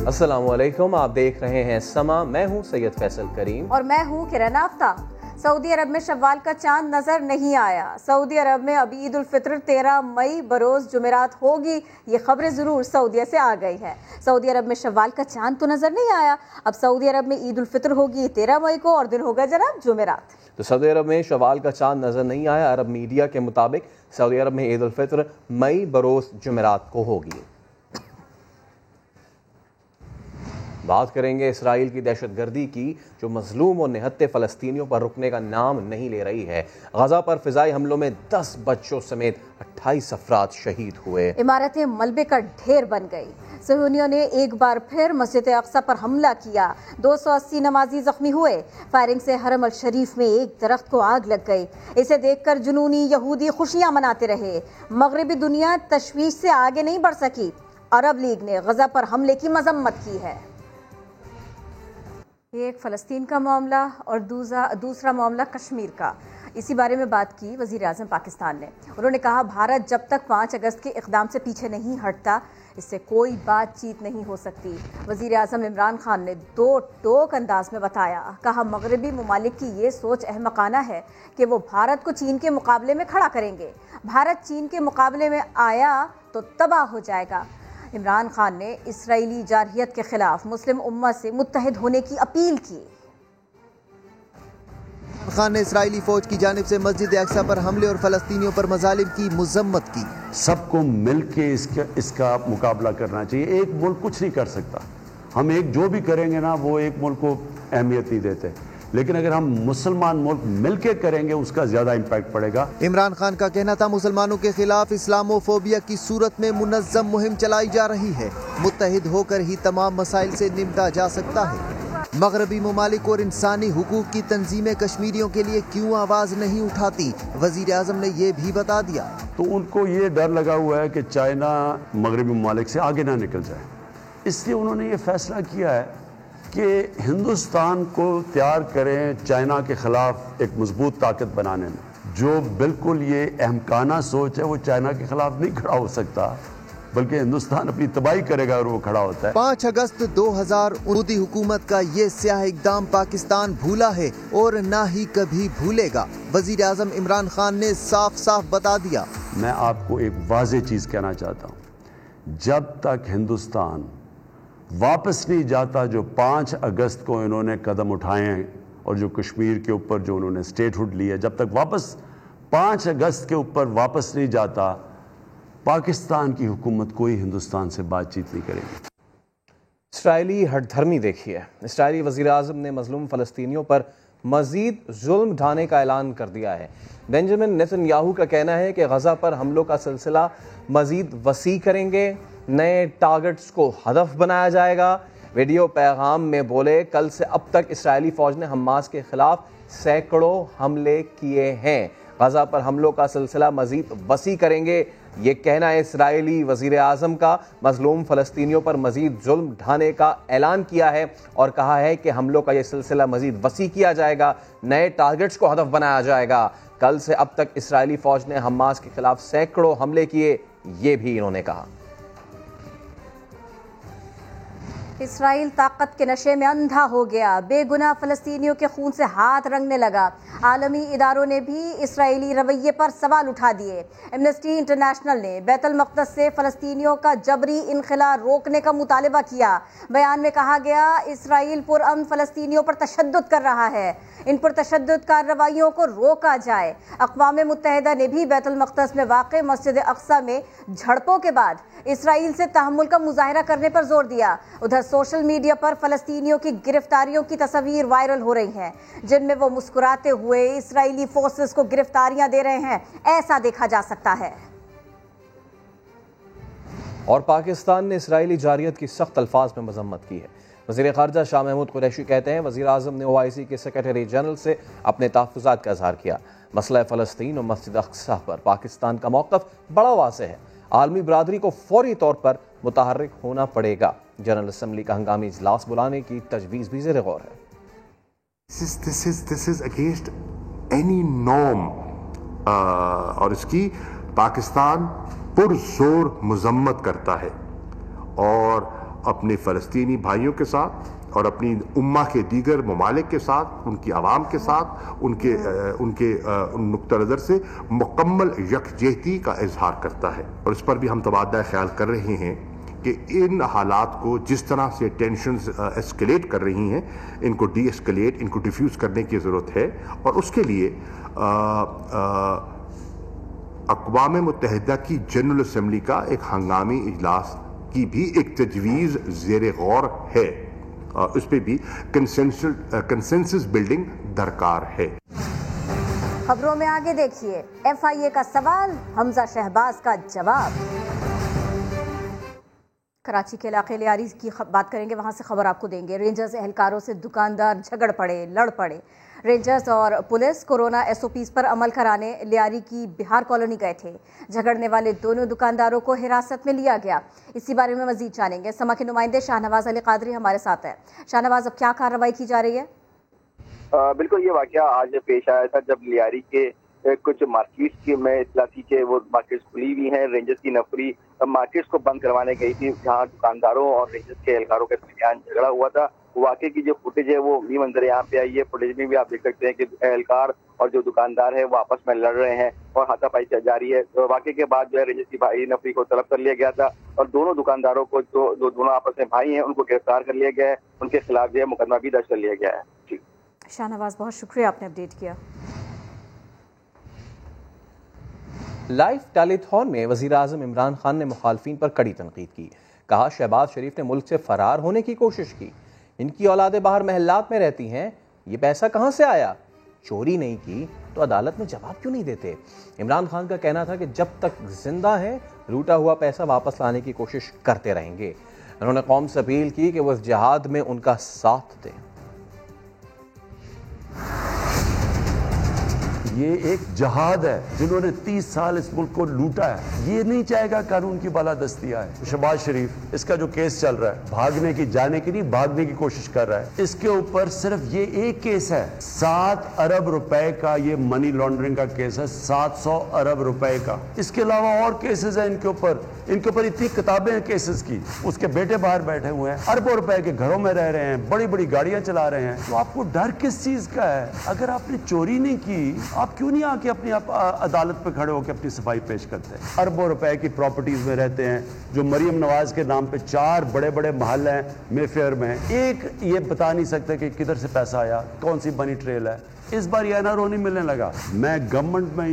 السلام علیکم، آپ دیکھ رہے ہیں سما، میں ہوں سید فیصل کریم اور میں ہوں کرن آفتاب۔ سعودی عرب میں شوال کا چاند نظر نہیں آیا۔ سعودی عرب میں اب عید الفطر 13 مئی بروز جمعرات ہوگی، یہ خبر ضرور سعودیہ سے آ گئی ہے۔ سعودی عرب میں شوال کا چاند تو نظر نہیں آیا، اب سعودی عرب میں عید الفطر ہوگی 13 مئی کو اور دن ہوگا جناب جمعرات۔ تو سعودی عرب میں شوال کا چاند نظر نہیں آیا۔ عرب میڈیا کے مطابق سعودی عرب میں عید الفطر مئی بروز جمعرات کو ہوگی۔ بات کریں گے اسرائیل کی دہشت گردی کی، جو مظلوم اور نہتے فلسطینیوں پر رکنے کا نام نہیں لے رہی ہے۔ غزہ پر فضائی حملوں میں 10 بچوں سمیت 28 افراد شہید ہوئے۔ عمارتیں ملبے کا ڈھیر بن گئی۔ صہیونیوں نے ایک بار پھر مسجد اقصی پر حملہ کیا، 280 نمازی زخمی ہوئے۔ فائرنگ سے حرم الشریف میں ایک درخت کو آگ لگ گئی، اسے دیکھ کر جنونی یہودی خوشیاں مناتے رہے۔ مغربی دنیا تشویش سے آگے نہیں بڑھ سکی۔ عرب لیگ نے غزہ پر حملے کی مذمت کی ہے۔ ایک فلسطین کا معاملہ اور دوسرا معاملہ کشمیر کا، اسی بارے میں بات کی وزیر اعظم پاکستان نے۔ انہوں نے کہا بھارت جب تک 5 اگست کے اقدام سے پیچھے نہیں ہٹتا، اس سے کوئی بات چیت نہیں ہو سکتی۔ وزیر اعظم عمران خان نے 2 ٹوک انداز میں بتایا، کہا مغربی ممالک کی یہ سوچ احمقانہ ہے کہ وہ بھارت کو چین کے مقابلے میں کھڑا کریں گے۔ بھارت چین کے مقابلے میں آیا تو تباہ ہو جائے گا۔ عمران خان نے اسرائیلی جارحیت کے خلاف مسلم امت سے متحد ہونے کی اپیل کی۔ عمران خان نے اسرائیلی فوج کی جانب سے مسجد اقصی پر حملے اور فلسطینیوں پر مظالم کی مذمت کی۔ سب کو مل کے اس کا مقابلہ کرنا چاہیے۔ ایک ملک کچھ نہیں کر سکتا، ہم ایک جو بھی کریں گے نا وہ ایک ملک کو اہمیت نہیں دیتے، لیکن اگر ہم مسلمان ملک مل کے کریں گے اس کا زیادہ امپیکٹ پڑے گا۔ عمران خان کا کہنا تھا مسلمانوں کے خلاف اسلاموفوبیا کی صورت میں منظم مہم چلائی جا رہی ہے، متحد ہو کر ہی تمام مسائل سے نمٹا جا سکتا ہے۔ مغربی ممالک اور انسانی حقوق کی تنظیمیں کشمیریوں کے لیے کیوں آواز نہیں اٹھاتی، وزیر اعظم نے یہ بھی بتا دیا۔ تو ان کو یہ ڈر لگا ہوا ہے کہ چائنا مغربی ممالک سے آگے نہ نکل جائے، اس لیے انہوں نے یہ فیصلہ کیا ہے کہ ہندوستان کو تیار کریں چائنا کے خلاف ایک مضبوط طاقت بنانے میں۔ جو بالکل یہ احمقانہ سوچ ہے وہ چائنا کے خلاف نہیں کھڑا ہو سکتا، بلکہ ہندوستان اپنی تباہی کرے گا اور وہ کھڑا ہوتا ہے۔ 5 اگست 2000 مودی حکومت کا یہ سیاہ اقدام پاکستان بھولا ہے اور نہ ہی کبھی بھولے گا، وزیر اعظم عمران خان نے صاف صاف بتا دیا۔ میں آپ کو ایک واضح چیز کہنا چاہتا ہوں، جب تک ہندوستان واپس نہیں جاتا جو 5 اگست کو انہوں نے قدم اٹھائے ہیں اور جو کشمیر کے اوپر جو انہوں نے سٹیٹ ہوڈ لی ہے، جب تک واپس 5 اگست کے اوپر واپس نہیں جاتا، پاکستان کی حکومت کوئی ہندوستان سے بات چیت نہیں کرے گی۔ اسرائیلی ہٹ دھرمی دیکھیے، اسرائیلی وزیر اعظم نے مظلوم فلسطینیوں پر مزید ظلم ڈھانے کا اعلان کر دیا ہے۔ بنجامن نیتن یاہو کا کہنا ہے کہ غزہ پر حملوں کا سلسلہ مزید وسیع کریں گے، نئے ٹارگٹس کو ہدف بنایا جائے گا۔ ویڈیو پیغام میں بولے کل سے اب تک اسرائیلی فوج نے حماس کے خلاف سینکڑوں حملے کیے ہیں، غزہ پر حملوں کا سلسلہ مزید وسیع کریں گے، یہ کہنا ہے اسرائیلی وزیر اعظم کا۔ مظلوم فلسطینیوں پر مزید ظلم ڈھانے کا اعلان کیا ہے اور کہا ہے کہ حملوں کا یہ سلسلہ مزید وسیع کیا جائے گا، نئے ٹارگٹس کو ہدف بنایا جائے گا۔ کل سے اب تک اسرائیلی فوج نے حماس کے خلاف سینکڑوں حملے کیے، یہ بھی انہوں نے کہا۔ اسرائیل طاقت کے نشے میں اندھا ہو گیا، بے گناہ فلسطینیوں کے خون سے ہاتھ رنگنے لگا۔ عالمی اداروں نے بھی اسرائیلی رویے پر سوال اٹھا دیے۔ ایمنسٹی انٹرنیشنل نے بیت المقدس سے فلسطینیوں کا جبری انخلاء روکنے کا مطالبہ کیا۔ بیان میں کہا گیا اسرائیل پرامن فلسطینیوں پر تشدد کر رہا ہے، ان پر تشدد کارروائیوں کو روکا جائے۔ اقوام متحدہ نے بھی بیت المقدس میں واقع مسجد اقصی میں جھڑپوں کے بعد اسرائیل سے تحمل کا مظاہرہ کرنے پر زور دیا۔ ادھر سوشل میڈیا پر فلسطینیوں کی گرفتاریوں کی تصاویر وائرل ہو رہی ہیں، جن میں وہ مسکراتے ہوئے اسرائیلی فورسز کو گرفتاریاں دے رہے ہیں، ایسا دیکھا جا سکتا ہے۔ اور پاکستان نے اسرائیلی جارحیت کی سخت الفاظ میں مذمت کی ہے۔ وزیر خارجہ شاہ محمود قریشی کہتے ہیں وزیر اعظم نے OIC کے سیکرٹری جنرل سے اپنے تحفظات کا اظہار کیا۔ مسئلہ فلسطین اور مسجد اقصی پر پاکستان کا موقف بڑا واضح ہے، عالمی برادری کو فوری طور پر متحرک ہونا پڑے گا۔ جنرل اسمبلی کا ہنگامی اجلاس بلانے کی تجویز بھی زیر غور ہے۔ This is against any norm اور اس کی پاکستان پرزور مذمت کرتا ہے، اور اپنے فلسطینی بھائیوں کے ساتھ اور اپنی امہ کے دیگر ممالک کے ساتھ، ان کی عوام کے ساتھ، ان کے نقطہ نظر سے مکمل یکجہتی کا اظہار کرتا ہے. اور اس پر بھی ہم تبادلہ خیال کر رہے ہیں کہ ان حالات کو جس طرح سے ٹینشنز ایسکیلیٹ کر رہی ہیں، ان کو ڈی ایسکیلیٹ، ان کو ڈیفیوز کرنے کی ضرورت ہے. اور اس کے لیے اقوام متحدہ کی جنرل اسمبلی کا ایک ہنگامی اجلاس کی بھی ایک تجویز زیر غور ہے. اس پہ بھی کنسنسس بلڈنگ درکار ہے. خبروں میں آگے دیکھیے، FIA کا سوال، حمزہ شہباز کا جواب. کراچی کے علاقے لیاری کی بات کریں گے، وہاں سے خبر آپ کو دیں گے. رینجرز اہلکاروں سے دکاندار جھگڑ پڑے، لڑ پڑے. رینجرز اور پولیس کورونا SOPs پر عمل کرانے لیاری کی بہار کالونی گئے تھے. جھگڑنے والے دونوں دکانداروں کو حراست میں لیا گیا. اسی بارے میں مزید جانیں گے. سما کے نمائندے شاہ نواز علی قادری ہمارے ساتھ ہیں. شاہ نواز، اب کیا کارروائی کی جا رہی ہے؟ بالکل، یہ واقعہ آج پیش آیا تھا جب لیاری کے کچھ مارکیٹس کی میں اطلاع تھی کہ وہ مارکیٹس کھلی ہوئی ہیں. رینجرز کی نفری مارکیٹس کو بند کروانے گئی تھی، جہاں دکانداروں اور رینجرز کے اہلکاروں کے درمیان جھگڑا ہوا تھا. واقعے کی جو فوٹیج ہے وہ بھی منظر یہاں پہ آئی ہے. فوٹیج میں بھی آپ دیکھ سکتے ہیں کہ اہلکار اور جو دکاندار ہے وہ آپس میں لڑ رہے ہیں اور ہاتھا پائی جاری ہے. واقعے کے بعد جو ہے رینجرز کی بھائی نفری کو طلب کر لیا گیا تھا اور دونوں دکانداروں کو جو دونوں آپس میں بھائی ہیں ان کو گرفتار کر لیا گیا ہے. ان کے خلاف جو ہے مقدمہ بھی درج کر لیا گیا ہے. جی شاہ نواز، بہت شکریہ، آپ نے اپڈیٹ کیا. لائیو ٹیلی تھون میں وزیر اعظم عمران خان نے مخالفین پر کڑی تنقید کی. کہا شہباز شریف نے ملک سے فرار ہونے کی کوشش کی. ان کی اولادیں باہر محلات میں رہتی ہیں، یہ پیسہ کہاں سے آیا؟ چوری نہیں کی تو عدالت میں جواب کیوں نہیں دیتے؟ عمران خان کا کہنا تھا کہ جب تک زندہ ہیں لوٹا ہوا پیسہ واپس لانے کی کوشش کرتے رہیں گے. انہوں نے قوم سے اپیل کی کہ وہ اس جہاد میں ان کا ساتھ دیں. یہ ایک جہاد ہے، جنہوں نے 30 سال اس ملک کو لوٹا ہے. یہ نہیں چاہے گا قانون کی بالادستی آئے. شہباز شریف، اس کا جو کیس چل رہا ہے، بھاگنے کی، جانے کی نہیں، بھاگنے کی کوشش کر رہا ہے. اس کے اوپر صرف یہ ایک کیس ہے، 7 ارب روپے کا. یہ منی لانڈرنگ کا کیس ہے، 700 ارب روپے کا. اس کے علاوہ اور کیسز ہیں ان کے اوپر اتنی کتابیں ہیں کیسز کی. اس کے بیٹے باہر بیٹھے ہوئے ہیں، اربوں روپے کے گھروں میں رہ رہے ہیں، بڑی بڑی گاڑیاں چلا رہے ہیں. تو آپ کو ڈر کس چیز کا ہے؟ اگر آپ نے چوری نہیں کی، آپ کیوں نہیں آ کے اپنی عدالت پہ کھڑے ہو کے اپنی صفائی پیش کرتے ہیں؟ اربوں روپے کی پراپرٹیز میں رہتے ہیں، جو مریم نواز کے نام پہ 4 بڑے بڑے محل ہیں مے فیئر میں. ایک یہ بتا نہیں سکتے کہ کدھر سے پیسہ آیا، کون سی منی ٹریل ہے. اس بار یہ NRO نہیں ملنے لگا. میں گورنمنٹ میں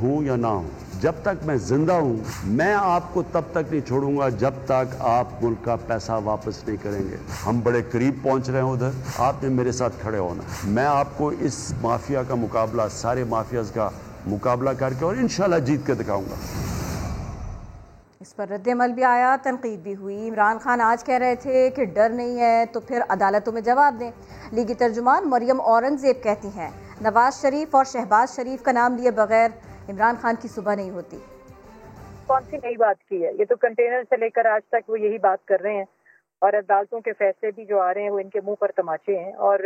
ہوں یا نہ ہوں، جب تک میں زندہ ہوں میں آپ کو تب تک نہیں چھوڑوں گا جب تک آپ ملک کا پیسہ واپس نہیں کریں گے. ہم بڑے قریب پہنچ رہے ہیں ادھر. آپ نے میرے ساتھ کھڑے ہونا. میں آپ کو اس مافیا کا مقابلہ، سارے مافیاز کا مقابلہ کر کے اور انشاءاللہ جیت کے دکھاؤں گا. اس پر رد عمل بھی آیا، تنقید بھی ہوئی. عمران خان آج کہہ رہے تھے کہ ڈر نہیں ہے تو پھر عدالتوں میں جواب دیں. لیگی ترجمان مریم اورنگزیب کہتی ہیں نواز شریف اور شہباز شریف کا نام لیے بغیر عمران خان کی صبح نہیں ہوتی. کون سی نئی بات کی ہے؟ یہ تو کنٹینر سے لے کر آج تک وہ یہی بات کر رہے ہیں اور عدالتوں کے فیصلے بھی جو آ رہے ہیں وہ ان کے منہ پر تماچے ہیں. اور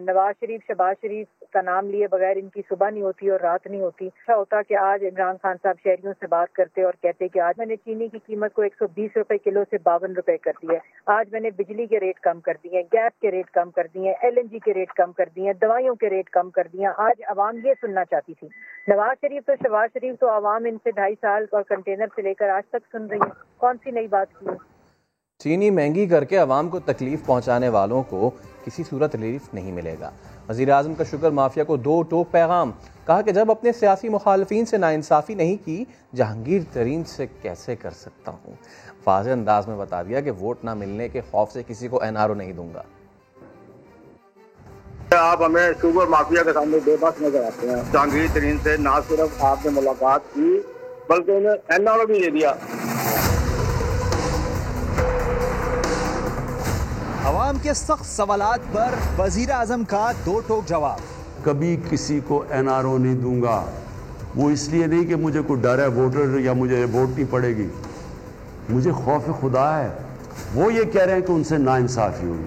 نواز شریف، شہباز شریف کا نام لیے بغیر ان کی صبح نہیں ہوتی اور رات نہیں ہوتی. اچھا ہوتا کہ آج عمران خان صاحب شہریوں سے بات کرتے اور کہتے کہ آج میں نے چینی کی قیمت کو 120 روپے کلو سے 52 روپے کر دی ہے، آج میں نے بجلی کے ریٹ کم کر دیے ہیں، گیس کے ریٹ کم کر دیے ہیں، LNG کے ریٹ کم کر دیے ہیں، دوائیوں کے ریٹ کم کر دیے ہیں. آج عوام یہ سننا چاہتی تھی. نواز شریف تو شہباز شریف تو عوام ان سے 2.5 سال اور کنٹینر سے لے کر آج تک سن رہی ہے. کون سی نئی بات کی ہے؟ چینی مہنگی کر کے عوام کو تکلیف پہنچانے والوں کو کسی صورت ریلیف نہیں ملے گا. وزیر اعظم کا شوگر مافیا کو 2 ٹوک پیغام. کہا کہ جب اپنے سیاسی مخالفین سے ناانصافی نہیں کی، جہانگیر ترین سے کیسے کر سکتا ہوں. واضح انداز میں بتا دیا کہ ووٹ نہ ملنے کے خوف سے کسی کو NRO نہیں دوں گا. آپ ہمیں شوگر مافیا کے سامنے بے بس نظر آتے ہیں. جہانگیر ترین سے نہ صرف آپ نے ملاقات کی بلکہ انہیں NRO بھی دے دیا. عوام کے سخت سوالات پر وزیر اعظم کا 2 ٹوک جواب. کبھی کسی کو NRO نہیں دوں گا. وہ اس لیے نہیں کہ مجھے کوئی ڈر ہے ووٹر یا مجھے ووٹ نہیں پڑے گی، مجھے خوف خدا ہے. وہ یہ کہہ رہے ہیں کہ ان سے ناانصافی ہوئی.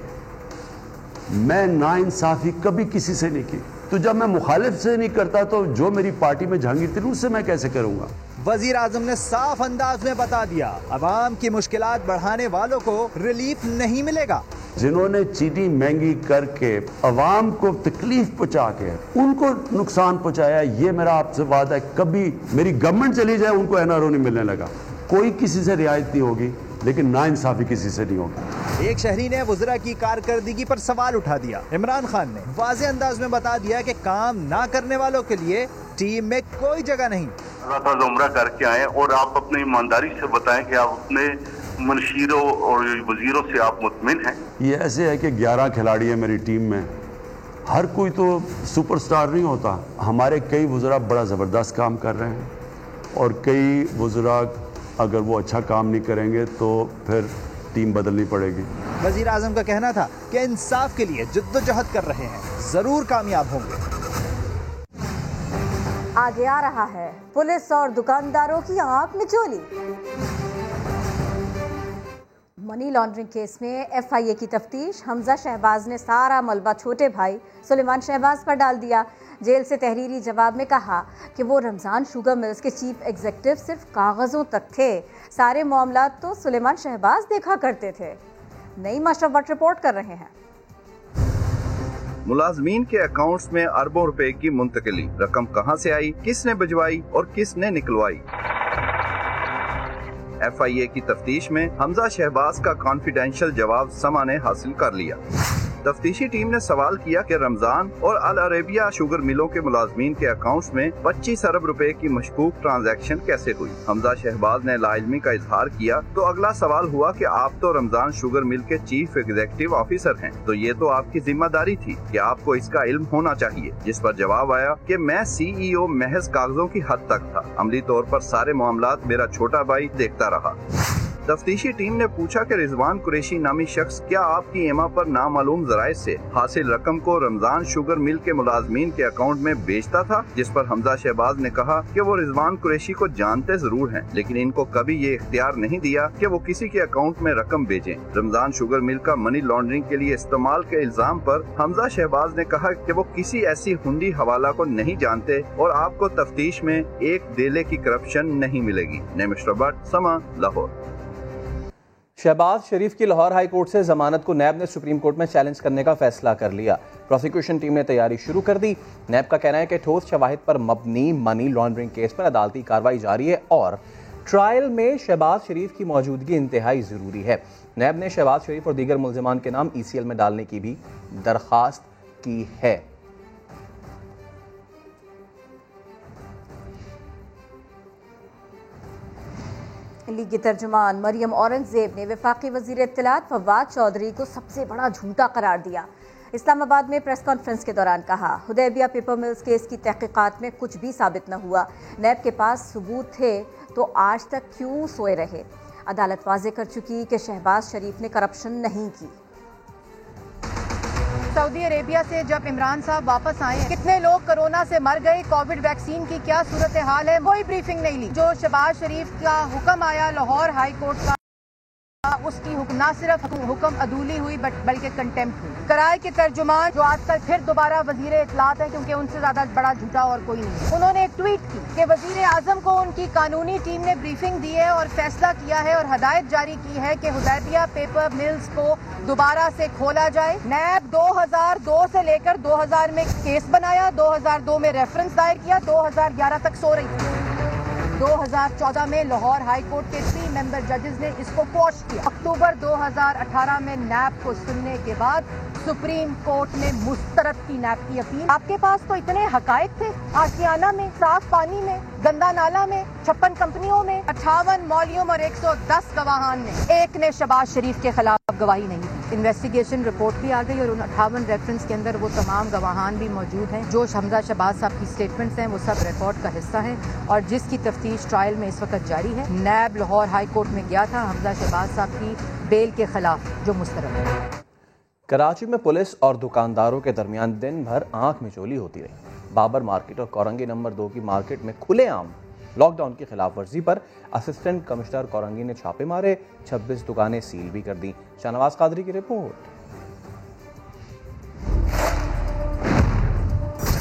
میں ناانصافی کبھی کسی سے نہیں کی. تو جب میں مخالف سے نہیں کرتا تو جو میری پارٹی میں جہانگیر ترین سے میں کیسے کروں گا؟ وزیر اعظم نے صاف انداز میں بتا دیا عوام کی مشکلات بڑھانے والوں کو ریلیف نہیں ملے گا۔ جنہوں نے چینی مہنگی کر کے عوام کو تکلیف پہنچا کے ان کو نقصان پہنچایا، یہ میرا آپ سے وعدہ ہے کبھی میری گورنمنٹ چلی جائے ان کو NRO نہیں ملنے لگا۔ کوئی کسی سے رعایت نہیں ہوگی لیکن ناانصافی کسی سے نہیں ہوگی۔ ایک شہری نے وزراء کی کارکردگی پر سوال اٹھا دیا۔ عمران خان نے واضح انداز میں بتا دیا کہ کام نہ کرنے والوں کے لیے ٹیم میں کوئی جگہ نہیں۔ اللہ تعالیٰ عمرہ کر کے آئیں اور آپ اپنی ایمانداری سے بتائیں کہ آپ اپنے منشیروں اور وزیروں سے آپ مطمئن ہیں۔ یہ ایسے ہے کہ 11 کھلاڑی ہیں میری ٹیم میں، ہر کوئی تو سپر سٹار نہیں ہوتا۔ ہمارے کئی وزراء بڑا زبردست کام کر رہے ہیں اور کئی وزراء اگر وہ اچھا کام نہیں کریں گے تو پھر ٹیم بدلنی پڑے گی۔ وزیر اعظم کا کہنا تھا کہ انصاف کے لیے جدوجہد کر رہے ہیں، ضرور کامیاب ہوں گے۔ آگے آ رہا ہے پولیس اور دکانداروں کی آنکھ میں چولی۔ منی لانڈرنگ کیس میں FIA کی تفتیش، حمزہ شہباز نے سارا ملبہ چھوٹے بھائی سلیمان شہباز پر ڈال دیا۔ جیل سے تحریری جواب میں کہا کہ وہ رمضان شوگر ملز کے چیف ایگزیکٹو صرف کاغذوں تک تھے، سارے معاملات تو سلیمان شہباز دیکھا کرتے تھے۔ نئی ماشرف بٹ رپورٹ کر رہے ہیں۔ ملازمین کے اکاؤنٹس میں اربوں روپے کی منتقلی، رقم کہاں سے آئی، کس نے بھجوائی اور کس نے نکلوائی؟ FIA کی تفتیش میں حمزہ شہباز کا کانفیڈینشیل جواب سما نے حاصل کر لیا۔ تفتیشی ٹیم نے سوال کیا کہ رمضان اور العربیہ شوگر ملوں کے ملازمین کے اکاؤنٹس میں 25 ارب روپے کی مشکوک ٹرانزیکشن کیسے ہوئی؟ حمزہ شہباز نے لا علمی کا اظہار کیا تو اگلا سوال ہوا کہ آپ تو رمضان شوگر مل کے چیف ایگزیکٹو آفیسر ہیں، تو یہ تو آپ کی ذمہ داری تھی کہ آپ کو اس کا علم ہونا چاہیے، جس پر جواب آیا کہ میں CEO محض کاغذوں کی حد تک تھا، عملی طور پر سارے معاملات میرا چھوٹا بھائی دیکھتا رہا۔ تفتیشی ٹیم نے پوچھا کہ رضوان قریشی نامی شخص کیا آپ کی ایما پر نامعلوم ذرائع سے حاصل رقم کو رمضان شوگر مل کے ملازمین کے اکاؤنٹ میں بیچتا تھا، جس پر حمزہ شہباز نے کہا کہ وہ رضوان قریشی کو جانتے ضرور ہیں لیکن ان کو کبھی یہ اختیار نہیں دیا کہ وہ کسی کے اکاؤنٹ میں رقم بھیجیں۔ رمضان شوگر مل کا منی لانڈرنگ کے لیے استعمال کے الزام پر حمزہ شہباز نے کہا کہ وہ کسی ایسی ہنڈی حوالہ کو نہیں جانتے اور آپ کو تفتیش میں ایک دھیلے کی کرپشن نہیں ملے گی۔ نعمت بٹ، سما، لاہور۔ شہباز شریف کی لاہور ہائی کورٹ سے ضمانت کو نیب نے سپریم کورٹ میں چیلنج کرنے کا فیصلہ کر لیا۔ پروسیکیوشن ٹیم نے تیاری شروع کر دی۔ نیب کا کہنا ہے کہ ٹھوس شواہد پر مبنی منی لانڈرنگ کیس پر عدالتی کارروائی جاری ہے اور ٹرائل میں شہباز شریف کی موجودگی انتہائی ضروری ہے۔ نیب نے شہباز شریف اور دیگر ملزمان کے نام ECL میں ڈالنے کی بھی درخواست کی ہے۔ لیگ کی ترجمان مریم اورنگزیب نے وفاقی وزیر اطلاعات فواد چودھری کو سب سے بڑا جھوٹا قرار دیا۔ اسلام آباد میں پریس کانفرنس کے دوران کہا حدیبیہ پیپر ملز کیس کی تحقیقات میں کچھ بھی ثابت نہ ہوا، نیب کے پاس ثبوت تھے تو آج تک کیوں سوئے رہے۔ عدالت واضح کر چکی کہ شہباز شریف نے کرپشن نہیں کی۔ سعودی عربیہ سے جب عمران صاحب واپس آئے، کتنے لوگ کرونا سے مر گئے، کووڈ ویکسین کی کیا صورتحال ہے، کوئی بریفنگ نہیں لی۔ جو شہباز شریف کا حکم آیا لاہور ہائی کورٹ کا، اس کی نہ صرف حکم عدولی ہوئی بلکہ کنٹمپٹ ہوئی۔ کرائے کے ترجمان جو آج کل پھر دوبارہ وزیر اطلاعات ہیں کیونکہ ان سے زیادہ بڑا جھوٹا اور کوئی نہیں، انہوں نے ایک ٹویٹ کی کہ وزیر اعظم کو ان کی قانونی ٹیم نے بریفنگ دی ہے اور فیصلہ کیا ہے اور ہدایت جاری کی ہے کہ حدیبیہ پیپر ملز کو دوبارہ سے کھولا جائے۔ نیب 2002 سے لے کر 2000 میں کیس بنایا، 2002 میں ریفرنس دائر کیا، 2011 تک سو رہی تھی۔ 2014 میں لاہور ہائی کورٹ کے 3 ممبر ججز نے اس کو کوش کیا۔ اکتوبر 2018 میں نیب کو سننے کے بعد سپریم کورٹ نے مسترد کی نیب کی اپیل۔ آپ کے پاس تو اتنے حقائق تھے، آشیانہ میں، صاف پانی میں، گندا نالا میں، 56 کمپنیوں میں، 58 مولیوم اور 110 گواہان نے، ایک نے شہباز شریف کے خلاف گواہی نہیں دی۔ انویسٹیگیشن رپورٹ بھی آ گئی اور ان 58 ریفرنس کے اندر وہ تمام گواہان بھی موجود ہیں۔ جو حمزہ شہباز صاحب کی سٹیٹمنٹس ہیں وہ سب ریکارڈ کا حصہ ہیں اور جس کی تفتیش ٹرائل میں اس وقت جاری ہے۔ نیب لاہور ہائی کورٹ میں گیا تھا حمزہ شہباز صاحب کی بیل کے خلاف جو مسترد ہے۔ کراچی میں پولیس اور دکانداروں کے درمیان دن بھر آنکھ مچولی ہوتی رہی۔ بابر مارکیٹ اور کورنگی نمبر 2 کی مارکیٹ میں کھلے عام لاک ڈاؤن کی خلاف ورزی پر اسسٹنٹ کمشنر کورنگی نے چھاپے مارے، 26 دکانیں سیل بھی کر دیں۔ شاہنواز قادری کی رپورٹ۔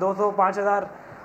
200, 5000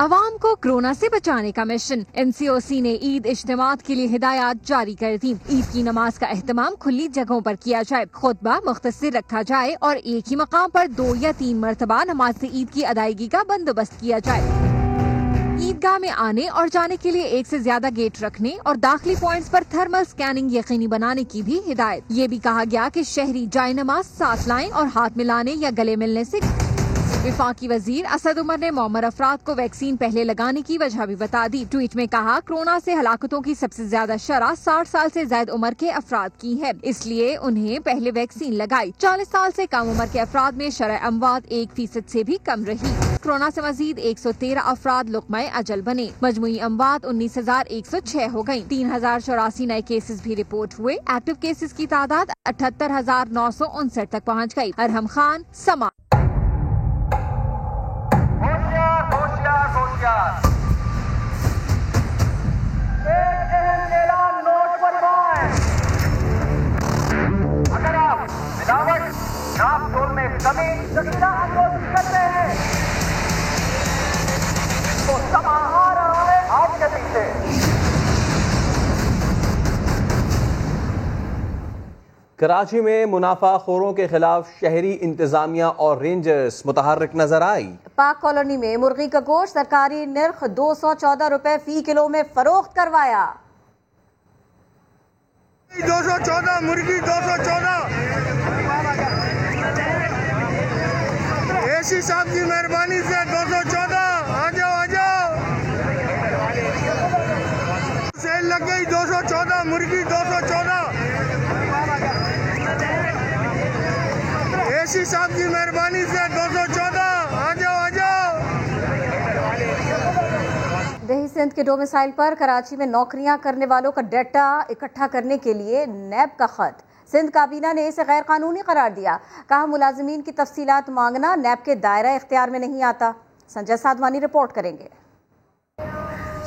عوام کو کورونا سے بچانے کا مشن، NCOC نے عید اجتماعات کے لیے ہدایات جاری کر دی۔ عید کی نماز کا اہتمام کھلی جگہوں پر کیا جائے، خطبہ مختصر رکھا جائے اور ایک ہی مقام پر 2 یا 3 مرتبہ نماز عید کی ادائیگی کا بندوبست کیا جائے۔ عیدگاہ میں آنے اور جانے کے لیے 1 سے زیادہ گیٹ رکھنے اور داخلی پوائنٹس پر تھرمل سکیننگ یقینی بنانے کی بھی ہدایت۔ یہ بھی کہا گیا کہ شہری جائے نماز ساتھ لائیں اور ہاتھ ملانے یا گلے ملنے سے۔ وفاقی وزیر اسد عمر نے معمر افراد کو ویکسین پہلے لگانے کی وجہ بھی بتا دی۔ ٹویٹ میں کہا، کورونا سے ہلاکتوں کی سب سے زیادہ شرح 60 سال سے زائد عمر کے افراد کی ہے، اس لیے انہیں پہلے ویکسین لگائی۔ 40 سال سے کم عمر کے افراد میں شرح اموات 1% سے بھی کم رہی۔ کورونا سے مزید 113 افراد لقمہ اجل بنے، مجموعی اموات 19,106 ہو گئیں۔ 3,084 نئے کیسز بھی رپورٹ ہوئے۔ ایکٹیو کیسز کی تعداد 78,959 تک پہنچ گئی۔ ارحم خان، سما۔ اگر آپ ملاوٹ ناپ تول میں کمی ذخیرہ اندوزی کرتے ہیں تو سما آ رہا ہے آپ کے پیچھے۔ کراچی میں منافع خوروں کے خلاف شہری انتظامیہ اور رینجرز متحرک نظر آئی۔ پاک کالونی میں مرغی کا گوشت سرکاری نرخ 214 روپے فی کلو میں فروخت کروایا۔ 214 مرغی 214 ایسی صاحب کی مہربانی سے 214 آ جاؤ سیل لگ گئی 214 مرغی 214 ایسی صاحب کی مہربانی سے 214 آ جاؤ دیہی سندھ کے ڈومیسائل پر کراچی میں نوکریاں کرنے والوں کا ڈیٹا اکٹھا کرنے کے لیے نیب کا خط، سندھ کابینہ نے اسے غیر قانونی قرار دیا۔ کہا ملازمین کی تفصیلات مانگنا نیب کے دائرہ اختیار میں نہیں آتا۔ سنجے سادھوانی رپورٹ کریں گے۔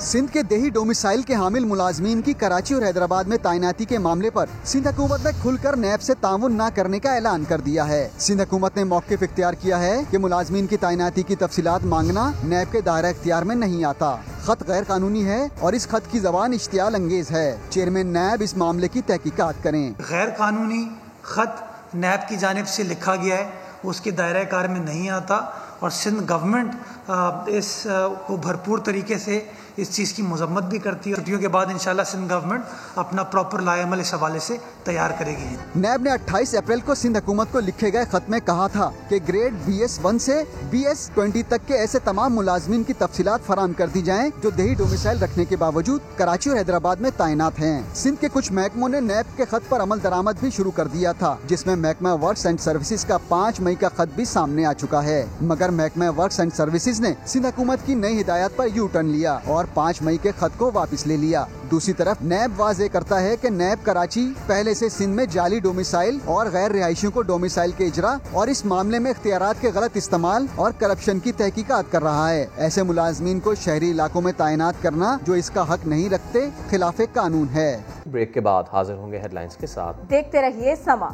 سندھ کے دیہی ڈومیسائل کے حامل ملازمین کی کراچی اور حیدرآباد میں تعیناتی کے معاملے پر سندھ حکومت نے کھل کر نیب سے تعاون نہ کرنے کا اعلان کر دیا ہے۔ سندھ حکومت نے موقف اختیار کیا ہے کہ ملازمین کی تعیناتی کی تفصیلات مانگنا نیب کے دائرہ اختیار میں نہیں آتا۔ خط غیر قانونی ہے اور اس خط کی زبان اشتعال انگیز ہے۔ چیئرمین نیب اس معاملے کی تحقیقات کریں۔ غیر قانونی خط نیب کی جانب سے لکھا گیا ہے، اس کے دائرہ کار میں نہیں آتا اور سندھ گورنمنٹ اس کو بھرپور طریقے سے اس چیز کی مذمت بھی کرتی ہے۔ چھٹیوں کے بعد انشاءاللہ سندھ گورنمنٹ اپنا پراپر لائحہ عمل اس حوالے سے تیار کرے گی۔ نیب نے 28 اپریل کو سندھ حکومت کو لکھے گئے خط میں کہا تھا کہ گریڈ BS1 سے BS20 تک کے ایسے تمام ملازمین کی تفصیلات فراہم کر دی جائیں جو دیہی ڈومیسائل رکھنے کے باوجود کراچی اور حیدرآباد میں تعینات ہیں۔ سندھ کے کچھ محکموں نے نیب کے خط پر عمل درآمد بھی شروع کر دیا تھا، جس میں محکمہ ورکس اینڈ سروسز کا 5 مئی کا خط بھی سامنے آ چکا ہے، مگر محکمہ ورکس اینڈ سروسز نے سندھ حکومت کی نئی ہدایات پر یو ٹرن لیا اور 5 مئی کے خط کو واپس لے لیا۔ دوسری طرف نیب واضح کرتا ہے کہ نیب کراچی پہلے سے سندھ میں جعلی ڈومیسائل اور غیر رہائشیوں کو ڈومیسائل کے اجرا اور اس معاملے میں اختیارات کے غلط استعمال اور کرپشن کی تحقیقات کر رہا ہے۔ ایسے ملازمین کو شہری علاقوں میں تعینات کرنا جو اس کا حق نہیں رکھتے خلاف قانون ہے۔ بریک کے بعد حاضر ہوں گے ہیڈ لائنز کے ساتھ، دیکھتے رہیے سما۔